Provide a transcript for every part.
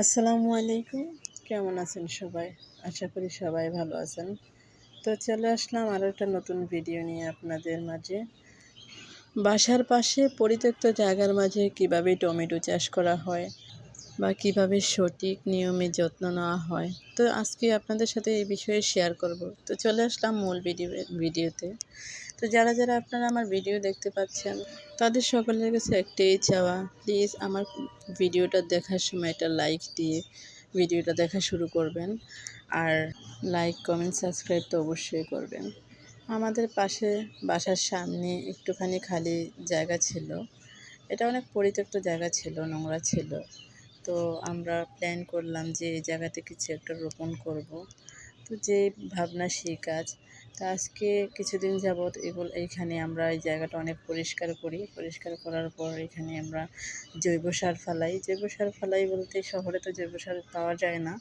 আসসালামু আলাইকুম। কেমন আছেন সবাই? আশা করি সবাই ভালো আছেন। তো চলে আসলাম আরও একটা নতুন ভিডিও নিয়ে আপনাদের মাঝে। বাসার পাশে পরিত্যক্ত জায়গার মাঝে কিভাবে টমেটো চাষ করা হয় বা কিভাবে সঠিক নিয়মে যত্ন নেওয়া হয়। তো আজকে আপনাদের সাথে এই বিষয়ে শেয়ার করব। তো চলে আসলাম মূল ভিডিওতে। তো যারা আপনারা আমার ভিডিও দেখতে পাচ্ছেন তাদের সকলের কাছে একটাই চাওয়া, প্লিজ আমার ভিডিওটা দেখার সময় একটা লাইক দিয়ে ভিডিওটা দেখা শুরু করবেন। আর লাইক, কমেন্ট, সাবস্ক্রাইব তো অবশ্যই করবেন। আমাদের পাশে বাসার সামনে একটুখানি খালি জায়গা ছিল। এটা অনেক পরিত্যক্ত জায়গা ছিল, নোংরা ছিল। তো আমরা প্ল্যান করলাম যে এই জায়গাতে কিছু একটা রোপণ করব। তো যে ভাবনা সেই কাজ। তা আজকে কিছুদিন যাবৎ এইখানে আমরা এই জায়গাটা অনেক পরিষ্কার করি। পরিষ্কার করার পর এখানে আমরা জৈব সার ফালাই। জৈব সার ফালাই বলতে শহরে তো জৈব সার পাওয়া যায় না।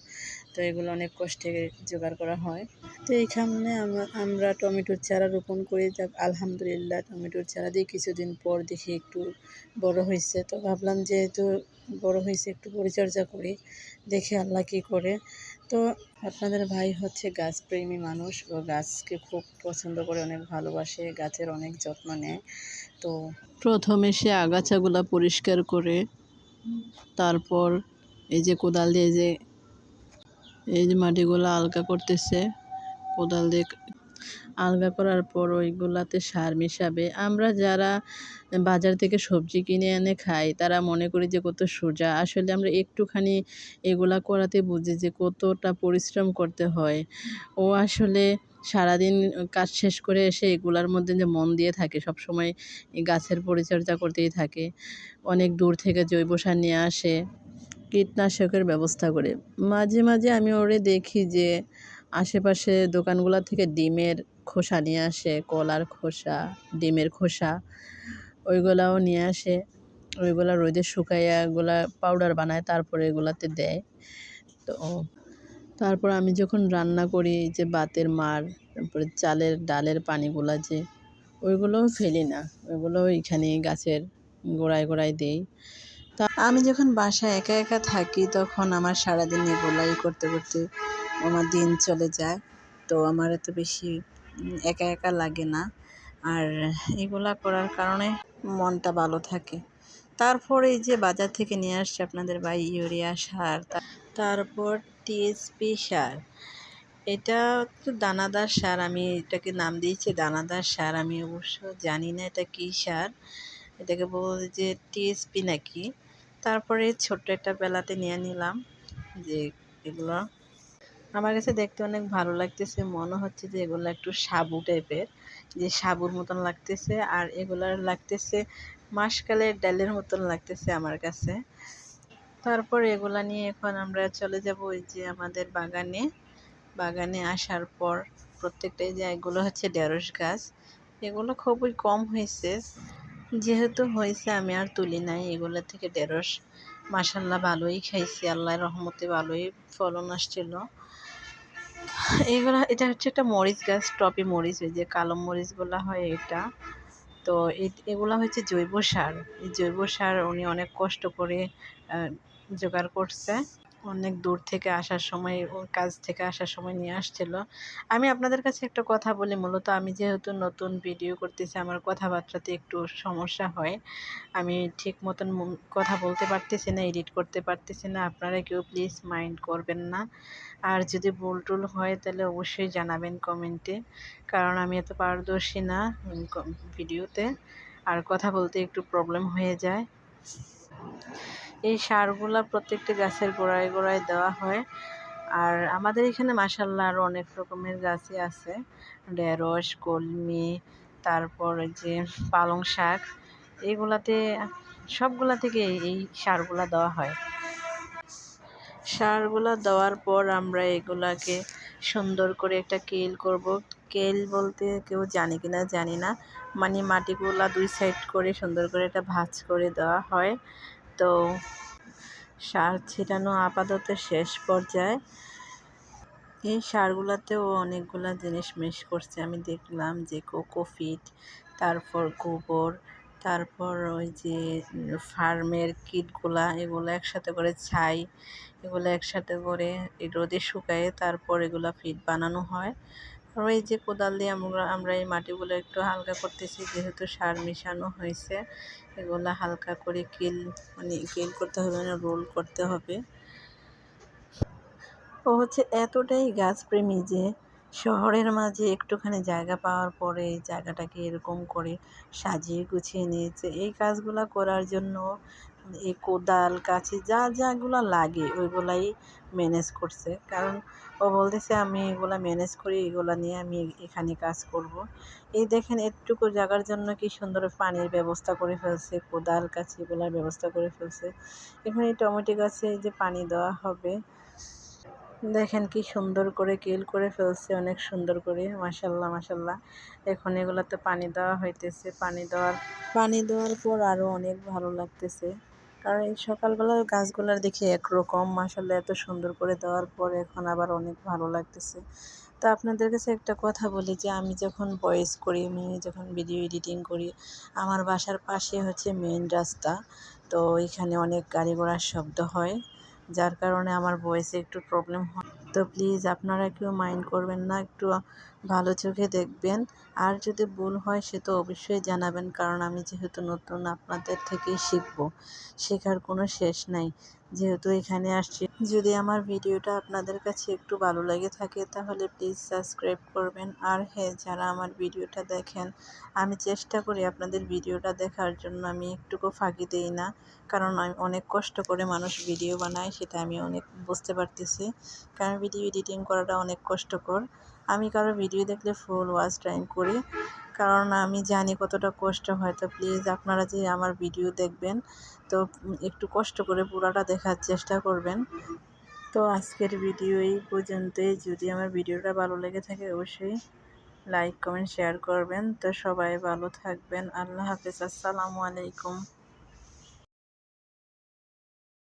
তো এগুলো অনেক কষ্টে জোগাড় করা হয়। তো এইখানে আমরা টমেটোর চারা রোপণ করি। যাক আলহামদুলিল্লাহ, টমেটোর চারা দিয়ে কিছুদিন পর দেখি একটু বড় হয়েছে। তো ভাবলাম যেহেতু বড় হয়েছে একটু পরিচর্যা করি, দেখি আল্লাহ কী করে। তো আপনাদের ভাই হচ্ছে গাছপ্রেমী মানুষ, ও গাছকে খুব পছন্দ করে, অনেক ভালোবাসে, গাছের অনেক যত্ন নেয়। তো প্রথমে সে আগাছাগুলা পরিষ্কার করে, তারপর এই যে কোদাল দিয়ে এই যে মাটিগুলো আলগা করতেছে, কোদাল দিয়ে আলগা করার পর ওইগুলাতে সার মিশাবে। আমরা যারা বাজার থেকে সবজি কিনে এনে খাই তারা মনে করি যে কত সোজা। আসলে আমরা একটুখানি এগুলা করাতে বুঝি যে কতটা পরিশ্রম করতে হয়। ও আসলে সারাদিন কাজ শেষ করে এসে এগুলার মধ্যে যে মন দিয়ে থাকে, সবসময় এই গাছের পরিচর্যা করতেই থাকে। অনেক দূর থেকে জৈব সার নিয়ে আসে, কীটনাশকের ব্যবস্থা করে। মাঝে মাঝে আমি ওরে দেখি যে আশেপাশে দোকানগুলো থেকে ডিমের খোসা নিয়ে আসে, কলার খোসা, ডিমের খোসা, ওইগুলাও নিয়ে আসে। ওইগুলা রোদে শুকাইয়া এগুলা পাউডার বানায়, তারপরে এগুলাতে দেয়। তো তারপর আমি যখন রান্না করি, যে ভাতের মাড়, তারপরে চালের ডালের পানিগুলা যে, ওইগুলোও ফেলি না, ওইগুলোও এখানে গাছের গোড়ায় গোড়ায় দেই। তা আমি যখন বাসায় একা একা থাকি তখন আমার সারাদিন এগুলাই করতে করতে আমার দিন চলে যায়। তো আমার এত বেশি একা একা লাগে না। আর এগুলা করার কারণে মনটা ভালো থাকে। তারপরে এই যে বাজার থেকে নিয়ে আসছে আপনাদের ভাই ইউরিয়া সার, তারপর টিএসপি সার। এটা তো দানাদার সার, আমি এটাকে নাম দিয়েছি দানাদার সার। আমি অবশ্য জানি না এটা কী সার, এটাকে বলে যে টিএসপি নাকি। তারপরে ছোট্ট একটা বেলাতে নিয়ে নিলাম। যে এগুলো আমার কাছে দেখতে অনেক ভালো লাগতেছে, মনে হচ্ছে যে এগুলো একটু সাবু টাইপের, যে সাবুর মতন লাগতেছে। আর এগুলার লাগতেছে মাসকালের ডালের মতন লাগতেছে আমার কাছে। তারপর এগুলা নিয়ে এখন আমরা চলে যাব ওই যে আমাদের বাগানে আসার পর প্রত্যেকটাই যে এগুলো হচ্ছে ঢেঁড়স গাছ। এগুলো খুবই কম হয়েছে, যেহেতু হয়েছে আমি আর তুলি নাই। এগুলো থেকে ঢেঁড়স মাশাল্লাহ ভালোই খাইছি, আল্লাহর রহমতে ভালোই ফলন আসছিল। এটা হচ্ছে একটা মরিচ গাছ, টপি মরিচ, ওই যে কালো মরিচগুলো হয় এটা। তো এগুলা হচ্ছে জৈব সার। এই জৈব সার উনি অনেক কষ্ট করে জোগাড় করছে। অনেক দূর থেকে আসার সময়, ওর কাজ থেকে আসার সময় নিয়ে আসছিল। আমি আপনাদের কাছে একটা কথা বলি, মূলত আমি যেহেতু নতুন ভিডিও করতেছি, আমার কথাবার্তাতে একটু সমস্যা হয়। আমি ঠিক মতন কথা বলতে পারতেছি না, এডিট করতে পারতেছি না। আপনারা কেউ প্লিজ মাইন্ড করবেন না। আর যদি ভুল টুল হয় তাহলে অবশ্যই জানাবেন কমেন্টে, কারণ আমি এত পারদর্শী না ভিডিওতে, আর কথা বলতে একটু প্রবলেম হয়ে যায়। এই সারগুলা প্রত্যেকটি গাছের গোড়ায় গোড়ায় দেওয়া হয়। আর আমাদের এখানে মাশাল্লাহ আরও অনেক রকমের গাছই আছে, ঢেঁড়স, কলমি, তারপর যে পালং শাক, এইগুলাতে সবগুলা থেকে এই সারগুলা দেওয়া হয়। সারগুলা দেওয়ার পর আমরা এগুলাকে সুন্দর করে একটা কেল করব। কেল বলতে কেউ জানে কিনা জানি না, মানে মাটিগুলা দুই সাইড করে সুন্দর করে একটা ভাঁজ করে দেওয়া হয়। তো সার ছিটানো আপাতত শেষ পর্যায়ে। এই সারগুলাতেও অনেকগুলা জিনিস মিক্স করছে, আমি দেখলাম যে কোকোপিট, তারপর গোবর, তারপর ওই যে ফার্মের কিটগুলা, এগুলো একসাথে করে ছাই, এগুলো একসাথে করে এই রোদে শুকায়ে তারপর এগুলা ফিড বানানো হয়। আর ওই যে কোদাল দিয়ে আমরা এই মাটিগুলো একটু হালকা করতেছি, যেহেতু সার মেশানো হয়েছে। এগুলা হালকা করে কিল করতে হবে, মানে রোল করতে হবে। ও হচ্ছে এতটাই গাছপ্রেমী যে শহরের মাঝে একটুখানি জায়গা পাওয়ার পরে এই জায়গাটাকে এরকম করে সাজিয়ে গুছিয়ে নিয়েছে। এই কাজগুলা করার জন্য এই কোদাল, কাঁচি যাগুলা লাগে ওইগুলাই ম্যানেজ করছে। কারণ ও বলতেছে আমি এগুলা ম্যানেজ করি, এগুলা নিয়ে আমি এখানে কাজ করব। এই দেখেন এটুকু জায়গার জন্য কি সুন্দর পানির ব্যবস্থা করে ফেলছে, কোদাল, কাঁচি এগুলার ব্যবস্থা করে ফেলছে। এখানে টমেটো গাছে যে পানি দেওয়া হবে, দেখেন কি সুন্দর করে কিল করে ফেলছে, অনেক সুন্দর করে, মাশাল্লাহ মাশাল্লাহ। এখন এগুলাতে পানি দেওয়া হইতেছে। পানি দেওয়ার পর আরও অনেক ভালো লাগতেছে, কারণ এই সকালবেলার গাছগুলার দেখে একরকম, মাশাল্লাহ এত সুন্দর করে দেওয়ার পর এখন আবার অনেক ভালো লাগতেছে। তো আপনাদের কাছে একটা কথা বলি যে আমি যখন ভয়েস করি, আমি যখন ভিডিও এডিটিং করি, আমার বাসার পাশে হচ্ছে মেইন রাস্তা। তো এখানে অনেক গাড়ি ঘোড়ার শব্দ হয়, যার কারণে আমার ভয়েসে একটু প্রবলেম হয়। তো প্লিজ আপনারা কেউ মাইন্ড করবেন না, একটু ভালো চোখে দেখবেন। আর যদি ভুল হয় সে তো অবশ্যই জানাবেন, কারণ আমি যেহেতু নতুন আপনাদের থেকেই শিখব, শেখার কোনো শেষ নাই যেহেতু এখানে আসছি। যদি আমার ভিডিওটা আপনাদের কাছে একটু ভালো লেগে থাকে তাহলে প্লিজ সাবস্ক্রাইব করবেন। আর হ্যাঁ, যারা আমার ভিডিওটা দেখেন, আমি চেষ্টা করি আপনাদের ভিডিওটা দেখার জন্য, আমি একটুকু ফাঁকি দিই না, কারণ আমি অনেক কষ্ট করে মানুষ ভিডিও বানায়, সেটা আমি অনেক বুঝতে পারতেছি। কারণ ভিডিও এডিটিং করাটা অনেক কষ্টকর। আমি কারো ভিডিও দেখলে ফুল ওয়াচ টাইম করি, কারণ আমি জানি কতটা কষ্ট হয়। তো প্লিজ আপনারা যে আমার ভিডিও দেখবেন, তো একটু কষ্ট করে পুরাটা দেখার চেষ্টা করবেন। তো আজকের ভিডিও এই পর্যন্তই। যদি আমার ভিডিওটা ভালো লেগে থাকে অবশ্যই লাইক, কমেন্ট, শেয়ার করবেন। তো সবাই ভালো থাকবেন। আল্লাহ হাফেজ। আসসালামু আলাইকুম।